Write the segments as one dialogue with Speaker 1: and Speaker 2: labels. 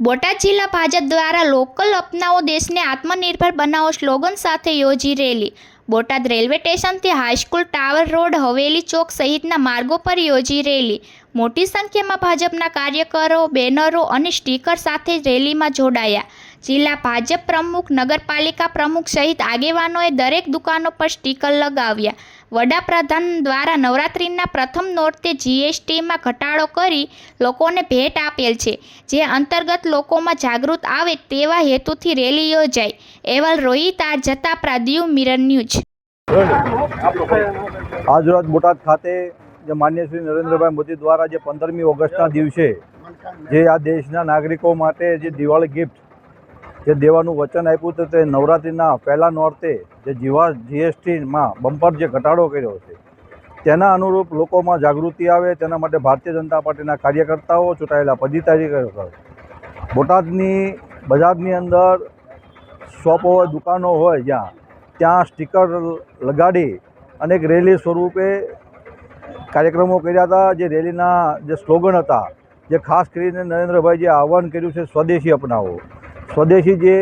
Speaker 1: બોટાદ જિલ્લા ભાજપ દ્વારા લોકલ અપનાવો દેશને આત્મનિર્ભર બનાવો સ્લોગન સાથે યોજી રેલી। બોટાદ રેલવે સ્ટેશનથી હાઈસ્કૂલ ટાવર રોડ હવેલી ચોક સહિતના માર્ગો પર યોજી રેલી। મોટી સંખ્યામાં ભાજપના કાર્યકરો બેનરો અને સ્ટીકર સાથે રેલીમાં જોડાયા। જિલ્લા ભાજપ પ્રમુખ નગરપાલિકા પ્રમુખ સહિત આગેવાનોએ દરેક દુકાનો પર સ્ટીકર લગાવ્યા। વડાપ્રધાન દ્વારા નવરાત્રિના પ્રથમ નોરતે જીએસટીમાં ઘટાડો કરી લોકોને ભેટ આપેલ છે, જે અંતર્ગત લોકોમાં જાગૃત આવે તેવા હેતુથી રેલી યોજાઈ। અહેવાલ Rohit R Jatapara, Diu mirror news.
Speaker 2: આજરોજ બોટાદ ખાતે જે માનનીય શ્રી નરેન્દ્રભાઈ મોદી દ્વારા જે 15મી ઓગસ્ટના દિવસે જે આ દેશના નાગરિકો માટે જે દિવાળી ગિફ્ટ જે દેવાનું વચન આપ્યું હતું, તે નવરાત્રિના પહેલા નોરતે જે જીએસટીમાં બમ્પર જે ઘટાડો કર્યો છે, તેના અનુરૂપ લોકોમાં જાગૃતિ આવે તેના માટે ભારતીય જનતા પાર્ટીના કાર્યકર્તાઓ, ચૂંટાયેલા પદાધિકારીઓ બોટાદની બજારની અંદર શોપો હોય, દુકાનો હોય, ત્યાં સ્ટીકર લગાડી અનેક રેલી સ્વરૂપે કાર્યક્રમો કર્યા હતા। જે રેલીના જે સ્લોગન હતા, જે ખાસ કરીને નરેન્દ્રભાઈ જે આહ્વાન કર્યું છે સ્વદેશી અપનાવો, સ્વદેશી જે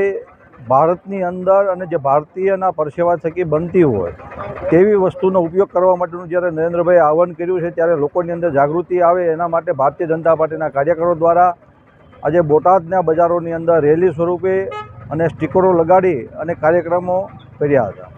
Speaker 2: ભારતની અંદર અને જે ભારતીયના પરસેવા થકી બનતી હોય તેવી વસ્તુનો ઉપયોગ કરવા માટેનું જ્યારે નરેન્દ્રભાઈએ આહ્વાન કર્યું છે, ત્યારે લોકોની અંદર જાગૃતિ આવે એના માટે ભારતીય જનતા પાર્ટીના કાર્યકરો દ્વારા આજે બોટાદના બજારોની અંદર રેલી સ્વરૂપે અને સ્ટીકરો લગાડી અને કાર્યક્રમો કર્યા હતા।